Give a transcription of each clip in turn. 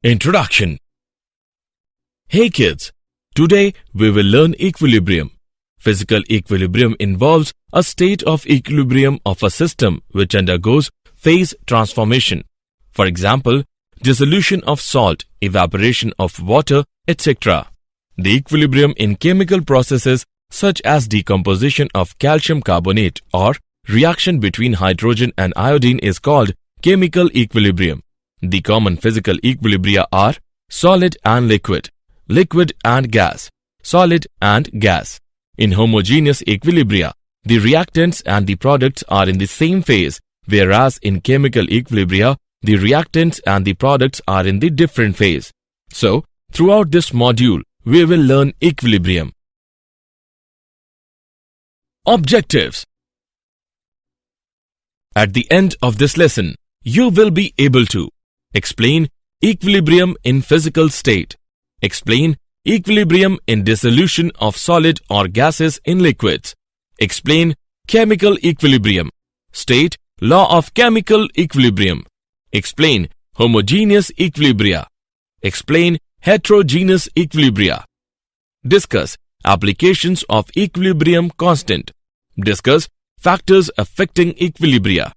Introduction. Hey kids, today we will learn equilibrium. Physical equilibrium involves a state of equilibrium of a system which undergoes phase transformation. For example, dissolution of salt, evaporation of water, etc. The equilibrium in chemical processes such as decomposition of calcium carbonate or reaction between hydrogen and iodine is called chemical equilibrium. The common physical equilibria are solid and liquid, liquid and gas, solid and gas. In homogeneous equilibria, the reactants and the products are in the same phase, whereas in chemical equilibria, the reactants and the products are in the different phase. So, throughout this module, we will learn equilibrium. Objectives. At the end of this lesson, you will be able to explain equilibrium in physical state, explain equilibrium in dissolution of solid or gases in liquids, explain chemical equilibrium, state law of chemical equilibrium, explain homogeneous equilibria, explain heterogeneous equilibria, discuss applications of equilibrium constant, discuss factors affecting equilibria.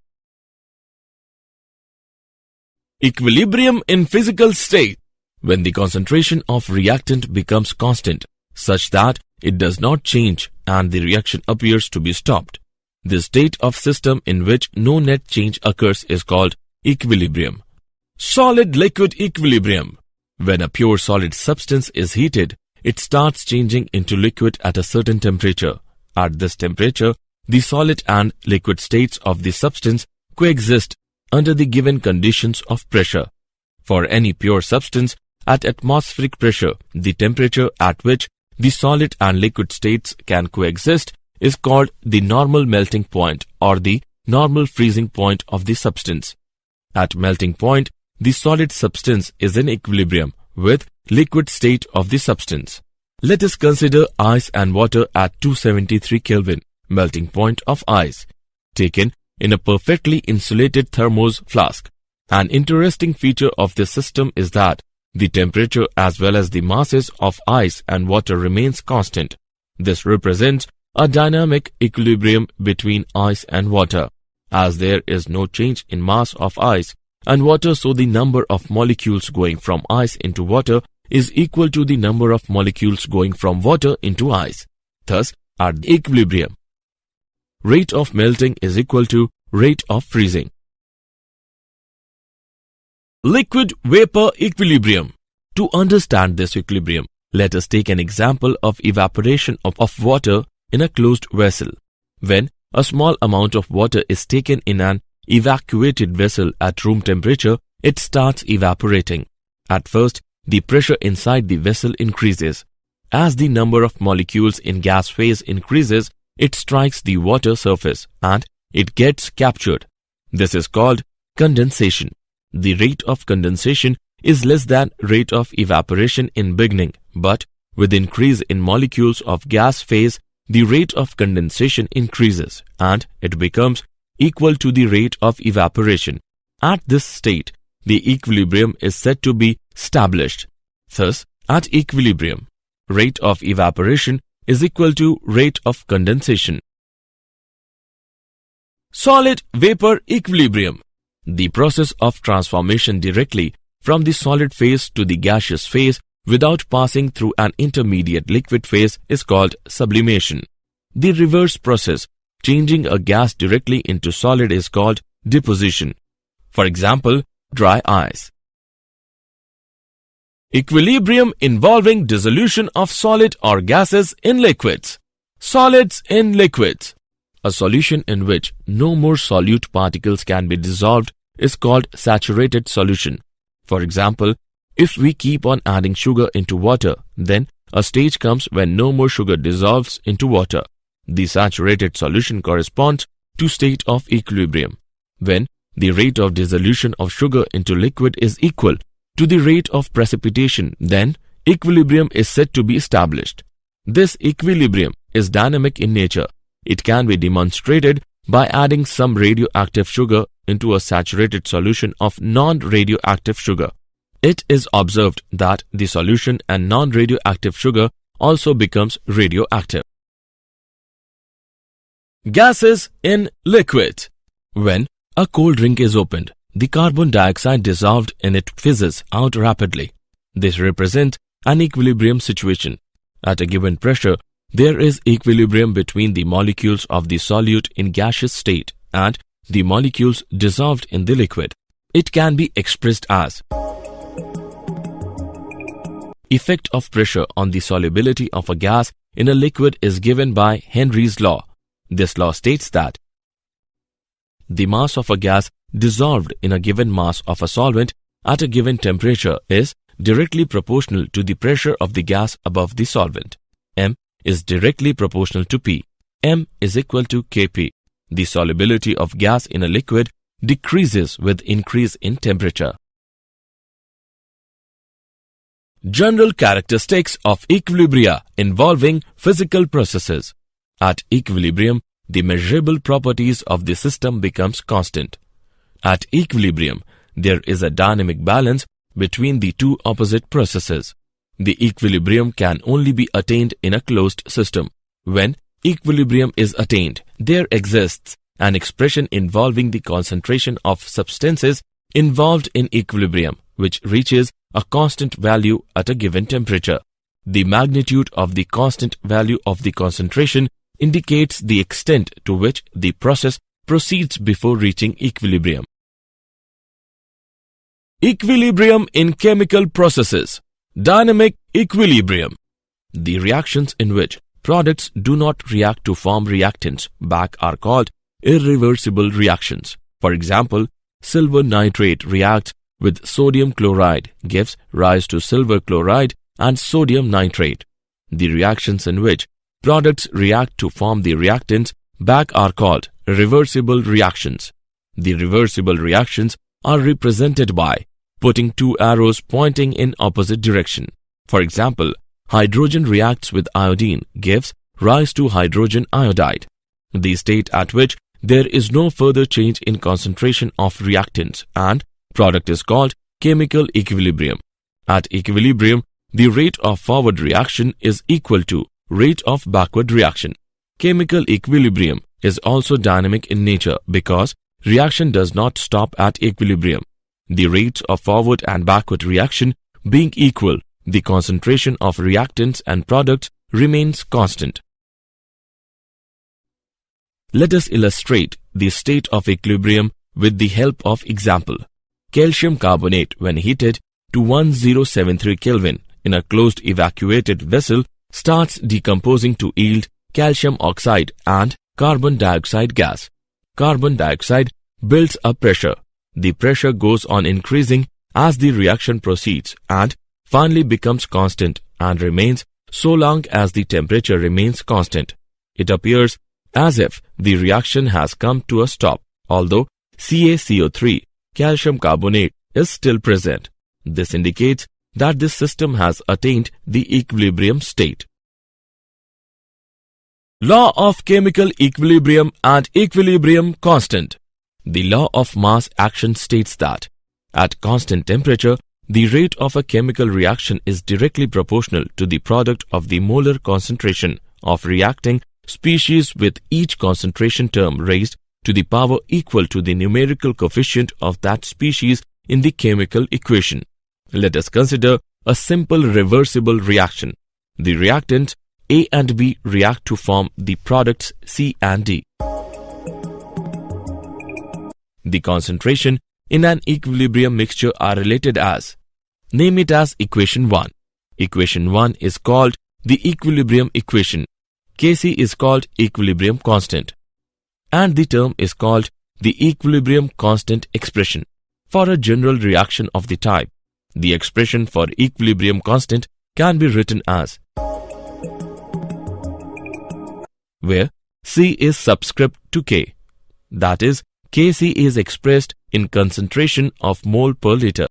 Equilibrium in physical state. When the concentration of reactant becomes constant, such that it does not change and the reaction appears to be stopped. The state of system in which no net change occurs is called equilibrium. Solid-liquid equilibrium. When a pure solid substance is heated, it starts changing into liquid at a certain temperature. At this temperature, the solid and liquid states of the substance coexist under the given conditions of pressure. For any pure substance, at atmospheric pressure, the temperature at which the solid and liquid states can coexist is called the normal melting point or the normal freezing point of the substance. At melting point, the solid substance is in equilibrium with liquid state of the substance. Let us consider ice and water at 273 Kelvin, melting point of ice, taken in a perfectly insulated thermos flask. An interesting feature of this system is that the temperature as well as the masses of ice and water remains constant. This represents a dynamic equilibrium between ice and water. As there is no change in mass of ice and water, so the number of molecules going from ice into water is equal to the number of molecules going from water into ice. Thus, at the equilibrium, rate of melting is equal to rate of freezing. Liquid-vapor equilibrium. To understand this equilibrium, let us take an example of evaporation of water in a closed vessel. When a small amount of water is taken in an evacuated vessel at room temperature, it starts evaporating. At first, the pressure inside the vessel increases. As the number of molecules in gas phase increases, it strikes the water surface and it gets captured. This is called condensation. The rate of condensation is less than rate of evaporation in beginning, but with increase in molecules of gas phase, the rate of condensation increases and it becomes equal to the rate of evaporation. At this state, the equilibrium is said to be established. Thus, at equilibrium, rate of evaporation is equal to rate of condensation. Solid-vapor equilibrium. The process of transformation directly from the solid phase to the gaseous phase without passing through an intermediate liquid phase is called sublimation. The reverse process, changing a gas directly into solid, is called deposition. For example, dry ice. Equilibrium involving dissolution of solid or gases in liquids. Solids in liquids. A solution in which no more solute particles can be dissolved is called saturated solution. For example, if we keep on adding sugar into water, then a stage comes when no more sugar dissolves into water. The saturated solution corresponds to state of equilibrium. When the rate of dissolution of sugar into liquid is equal to the rate of precipitation, then equilibrium is said to be established. This equilibrium is dynamic in nature. It can be demonstrated by adding some radioactive sugar into a saturated solution of non-radioactive sugar. it is observed that the solution and non-radioactive sugar also becomes radioactive. Gases in liquid. When a cold drink is opened, the carbon dioxide dissolved in it fizzes out rapidly. This represents an equilibrium situation. At a given pressure, there is equilibrium between the molecules of the solute in gaseous state and the molecules dissolved in the liquid. It can be expressed as effect of pressure on the solubility of a gas in a liquid is given by Henry's law. This law states that the mass of a gas dissolved in a given mass of a solvent at a given temperature is directly proportional to the pressure of the gas above the solvent. M is directly proportional to P. M is equal to Kp. The solubility of gas in a liquid decreases with increase in temperature. General characteristics of equilibria involving physical processes. At equilibrium, the measurable properties of the system becomes constant. At equilibrium, there is a dynamic balance between the two opposite processes. The equilibrium can only be attained in a closed system. When equilibrium is attained, there exists an expression involving the concentration of substances involved in equilibrium, which reaches a constant value at a given temperature. The magnitude of the constant value of the concentration indicates the extent to which the process proceeds before reaching equilibrium. Equilibrium in chemical processes. Dynamic equilibrium. The reactions in which products do not react to form reactants back are called irreversible reactions. For example, silver nitrate reacts with sodium chloride, gives rise to silver chloride and sodium nitrate. The reactions in which products react to form the reactants back are called reversible reactions. The reversible reactions are represented by putting two arrows pointing in opposite direction. For example, hydrogen reacts with iodine, gives rise to hydrogen iodide. The state at which there is no further change in concentration of reactants and product is called chemical equilibrium. At equilibrium, the rate of forward reaction is equal to rate of backward reaction. Chemical equilibrium is also dynamic in nature because reaction does not stop at equilibrium. The rates of forward and backward reaction being equal, the concentration of reactants and products remains constant. Let us illustrate the state of equilibrium with the help of example. Calcium carbonate, when heated to 1073 Kelvin in a closed evacuated vessel, starts decomposing to yield calcium oxide and carbon dioxide gas. Carbon dioxide builds up pressure. The pressure goes on increasing as the reaction proceeds and finally becomes constant and remains so long as the temperature remains constant. It appears as if the reaction has come to a stop, although CaCO3, calcium carbonate, is still present. This indicates that this system has attained the equilibrium state. Law of chemical equilibrium and equilibrium constant. The law of mass action states that at constant temperature, the rate of a chemical reaction is directly proportional to the product of the molar concentration of reacting species, with each concentration term raised to the power equal to the numerical coefficient of that species in the chemical equation. Let us consider a simple reversible reaction. The reactants A and B react to form the products C and D. The concentration in an equilibrium mixture are related as. Name it as equation 1. Equation 1 is called the equilibrium equation. Kc is called equilibrium constant. And the term is called the equilibrium constant expression. For a general reaction of the type, the expression for equilibrium constant can be written as, where C is subscript to K. That is, Kc is expressed in concentration of mole per liter.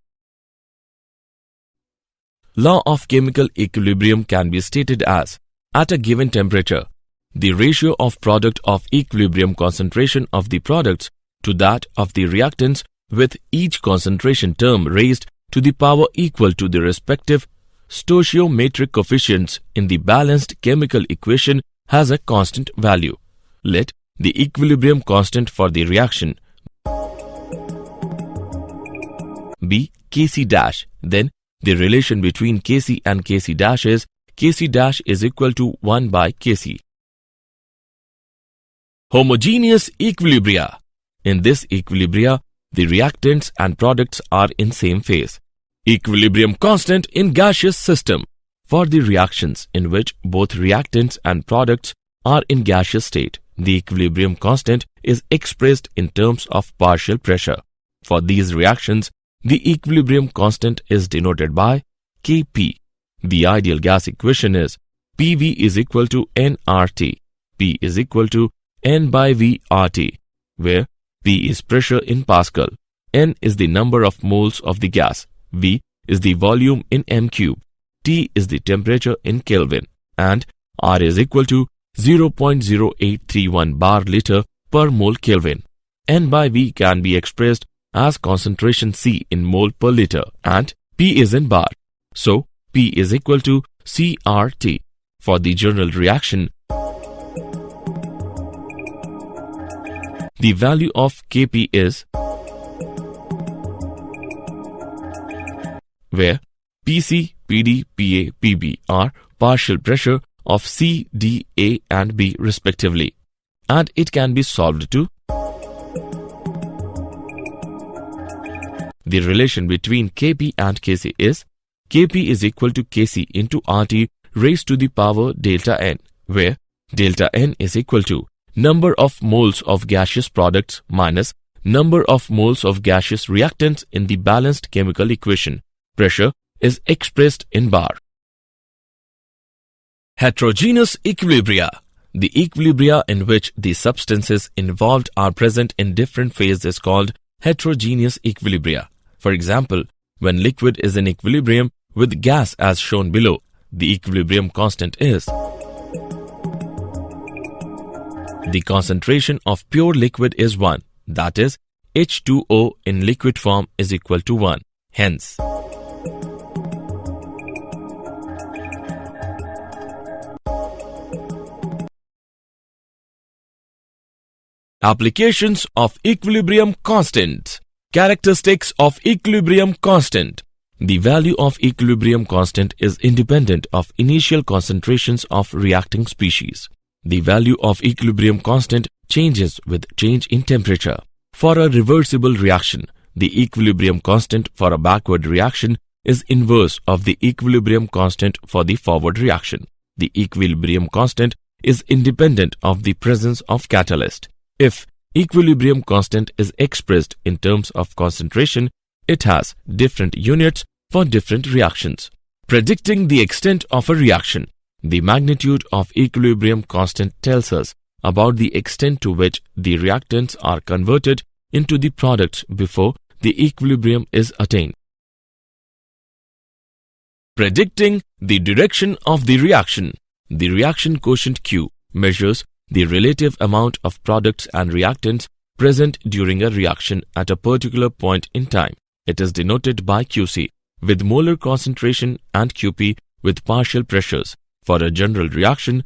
Law of chemical equilibrium can be stated as, at a given temperature, the ratio of product of equilibrium concentration of the products to that of the reactants, with each concentration term raised to the power equal to the respective stoichiometric coefficients in the balanced chemical equation has a constant value. Let the equilibrium constant for the reaction be Kc dash. Then the relation between Kc and Kc dash is Kc dash is equal to 1 by Kc. Homogeneous equilibria. In this equilibria, the reactants and products are in same phase. Equilibrium constant in gaseous system. For the reactions in which both reactants and products are in gaseous state, the equilibrium constant is expressed in terms of partial pressure. For these reactions, the equilibrium constant is denoted by Kp. The ideal gas equation is Pv is equal to nRT. P is equal to N by V RT, where P is pressure in Pascal, N is the number of moles of the gas, V is the volume in m cube, T is the temperature in Kelvin, and R is equal to 0.0831 bar liter per mole Kelvin. N by V can be expressed as concentration C in mole per liter and P is in bar. So, P is equal to CRT. For the general reaction, the value of Kp is where Pc, Pd, Pa, Pb are partial pressure of C, D, A and B respectively, and it can be solved to the relation between Kp and Kc is Kp is equal to Kc into RT raised to the power delta N, where delta N is equal to number of moles of gaseous products minus number of moles of gaseous reactants in the balanced chemical equation. Pressure is expressed in bar. Heterogeneous equilibria. The equilibria in which the substances involved are present in different phases is called heterogeneous equilibria. For example, when liquid is in equilibrium with gas as shown below, the equilibrium constant is the concentration of pure liquid is 1, that is, H2O in liquid form is equal to 1. Hence, applications of equilibrium constant. Characteristics of equilibrium constant. The value of equilibrium constant is independent of initial concentrations of reacting species. The value of equilibrium constant changes with change in temperature. For a reversible reaction, the equilibrium constant for a backward reaction is inverse of the equilibrium constant for the forward reaction. The equilibrium constant is independent of the presence of catalyst. If equilibrium constant is expressed in terms of concentration, it has different units for different reactions. Predicting the extent of a reaction. The magnitude of equilibrium constant tells us about the extent to which the reactants are converted into the products before the equilibrium is attained. Predicting the direction of the reaction. The reaction quotient Q measures the relative amount of products and reactants present during a reaction at a particular point in time. It is denoted by Qc with molar concentration and Qp with partial pressures. For a general reaction,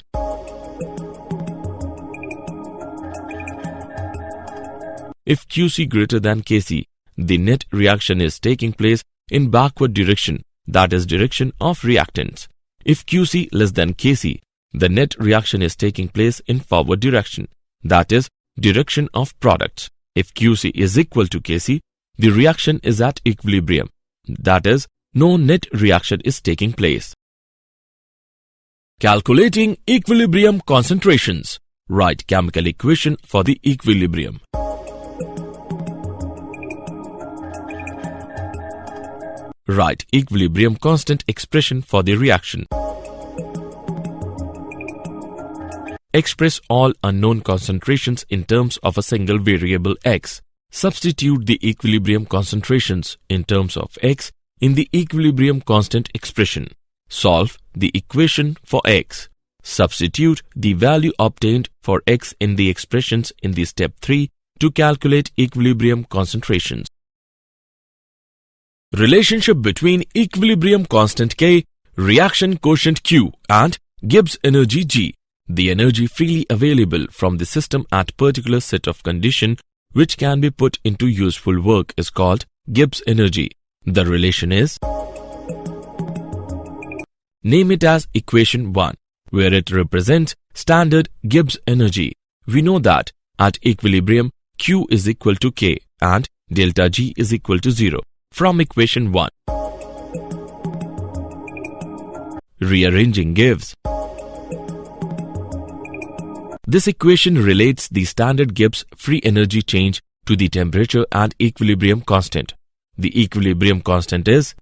if Qc greater than Kc, the net reaction is taking place in backward direction, that is direction of reactants. If Qc less than Kc, the net reaction is taking place in forward direction, that is direction of products. If Qc is equal to Kc, the reaction is at equilibrium, that is no net reaction is taking place. Calculating equilibrium concentrations. Write chemical equation for the equilibrium. Write equilibrium constant expression for the reaction. Express all unknown concentrations in terms of a single variable x. Substitute the equilibrium concentrations in terms of x in the equilibrium constant expression. Solve the equation for x. Substitute the value obtained for x in the expressions in the step 3 to calculate equilibrium concentrations. Relationship between equilibrium constant K, reaction quotient Q and Gibbs energy G. The energy freely available from the system at particular set of condition which can be put into useful work is called Gibbs energy. The relation is, name it as equation 1, where it represents standard Gibbs energy. We know that at equilibrium Q is equal to K and delta G is equal to 0 from equation 1. Rearranging gives. This equation relates the standard Gibbs free energy change to the temperature and equilibrium constant. The equilibrium constant is,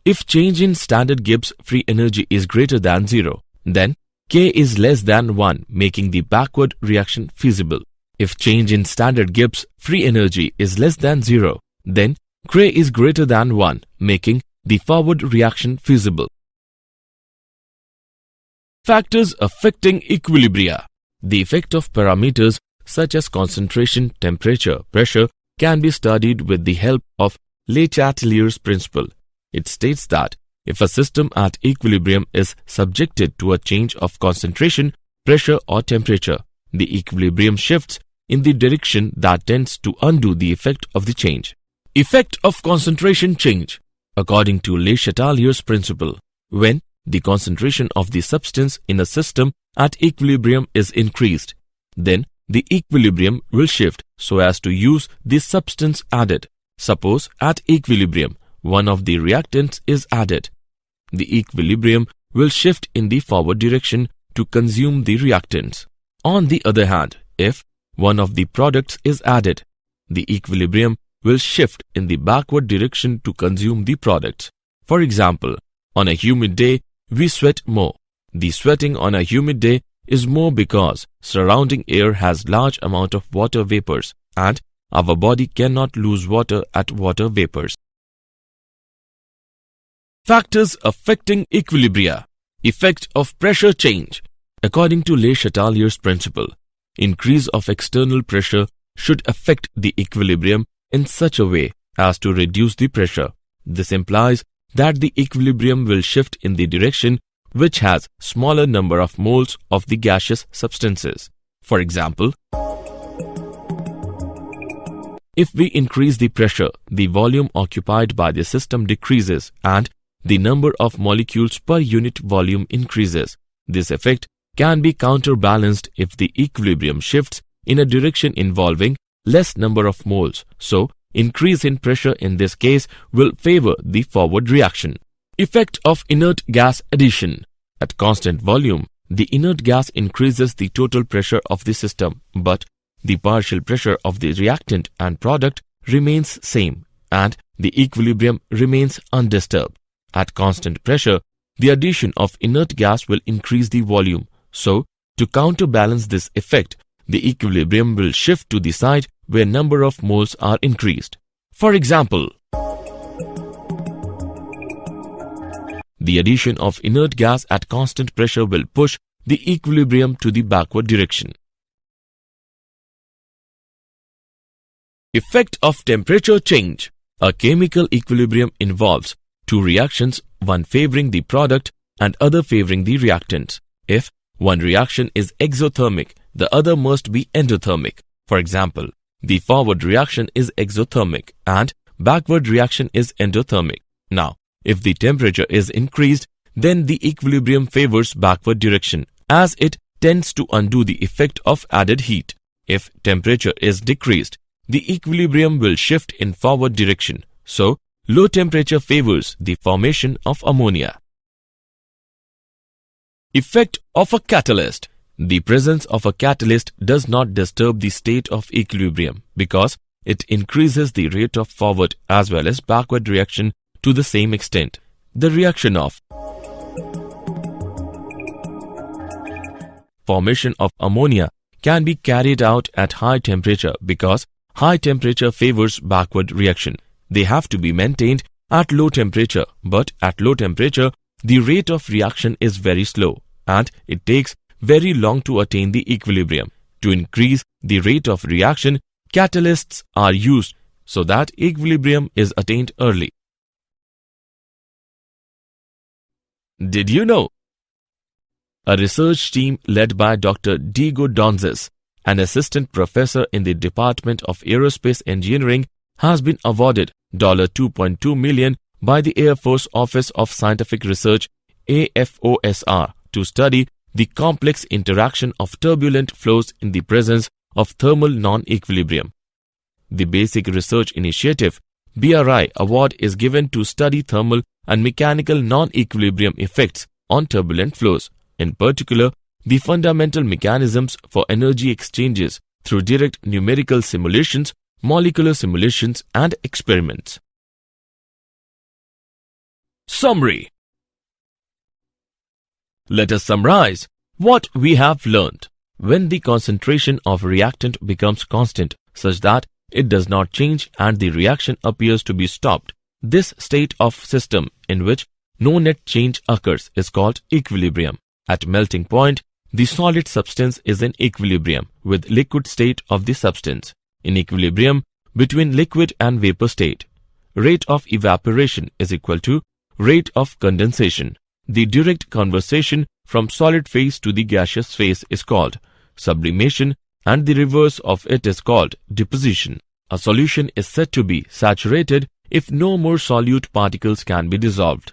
if change in standard Gibbs free energy is greater than 0, then K is less than 1, making the backward reaction feasible. If change in standard Gibbs free energy is less than 0, then K is greater than 1, making the forward reaction feasible. Factors affecting equilibria. The effect of parameters such as concentration, temperature, pressure can be studied with the help of Le Chatelier's principle. It states that if a system at equilibrium is subjected to a change of concentration, pressure or temperature, the equilibrium shifts in the direction that tends to undo the effect of the change. Effect of concentration change. According to Le Chatelier's principle, when the concentration of the substance in a system at equilibrium is increased, then the equilibrium will shift so as to use the substance added. Suppose at equilibrium, one of the reactants is added. The equilibrium will shift in the forward direction to consume the reactants. On the other hand, if one of the products is added, the equilibrium will shift in the backward direction to consume the products. For example, on a humid day, we sweat more. The sweating on a humid day is more because surrounding air has large amount of water vapors and our body cannot lose water at water vapors. Factors affecting equilibria. Effect of pressure change. According to Le Chatelier's principle, increase of external pressure should affect the equilibrium in such a way as to reduce the pressure. This implies that the equilibrium will shift in the direction which has smaller number of moles of the gaseous substances. For example, if we increase the pressure, the volume occupied by the system decreases and the number of molecules per unit volume increases. This effect can be counterbalanced if the equilibrium shifts in a direction involving less number of moles. So, increase in pressure in this case will favor the forward reaction. Effect of inert gas addition. At constant volume, the inert gas increases the total pressure of the system, but the partial pressure of the reactant and product remains same and the equilibrium remains undisturbed. At constant pressure, the addition of inert gas will increase the volume. So, to counterbalance this effect, the equilibrium will shift to the side where number of moles are increased. For example, the addition of inert gas at constant pressure will push the equilibrium to the backward direction. Effect of temperature change. A chemical equilibrium involves two reactions, one favoring the product and other favoring the reactant. If one reaction is exothermic, the other must be endothermic. For example, the forward reaction is exothermic and backward reaction is endothermic. Now, if the temperature is increased, then the equilibrium favors backward direction as it tends to undo the effect of added heat. If temperature is decreased, the equilibrium will shift in forward direction. So, low temperature favors the formation of ammonia. Effect of a catalyst. The presence of a catalyst does not disturb the state of equilibrium because it increases the rate of forward as well as backward reaction to the same extent. The reaction of formation of ammonia can be carried out at high temperature because high temperature favors backward reaction. They have to be maintained at low temperature, but at low temperature, the rate of reaction is very slow and it takes very long to attain the equilibrium. To increase the rate of reaction, catalysts are used. so that equilibrium is attained early. Did you know? A research team led by Dr. Diego Donzes, an assistant professor in the Department of Aerospace Engineering, has been awarded $2.2 million by the Air Force Office of Scientific Research AFOSR to study the complex interaction of turbulent flows in the presence of thermal non-equilibrium. The Basic Research Initiative BRI award is given to study thermal and mechanical non-equilibrium effects on turbulent flows, in particular the fundamental mechanisms for energy exchanges through direct numerical simulations, molecular simulations and experiments. Summary. Let us summarize what we have learned. When the concentration of reactant becomes constant such that it does not change and the reaction appears to be stopped, this state of system in which no net change occurs is called equilibrium. At melting point, the solid substance is in equilibrium with liquid state of the substance, in equilibrium between liquid and vapor state. Rate of evaporation is equal to rate of condensation. The direct conversion from solid phase to the gaseous phase is called sublimation, and the reverse of it is called deposition. A solution is said to be saturated if no more solute particles can be dissolved.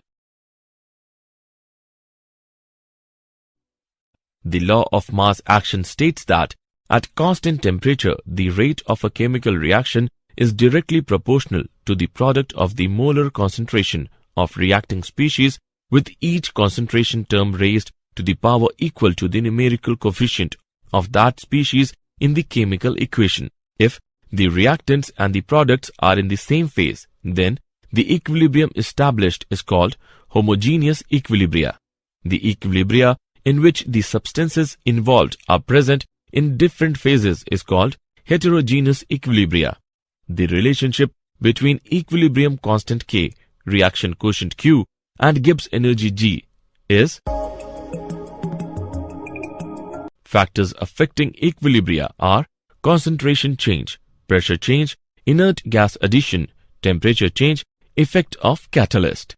The law of mass action states that at constant temperature, the rate of a chemical reaction is directly proportional to the product of the molar concentration of reacting species, with each concentration term raised to the power equal to the numerical coefficient of that species in the chemical equation. If the reactants and the products are in the same phase, then the equilibrium established is called homogeneous equilibria. The equilibria in which the substances involved are present in different phases is called heterogeneous equilibria. The relationship between equilibrium constant K, reaction quotient Q, and Gibbs energy G is factors affecting equilibria are concentration change, pressure change, inert gas addition, temperature change, effect of catalyst.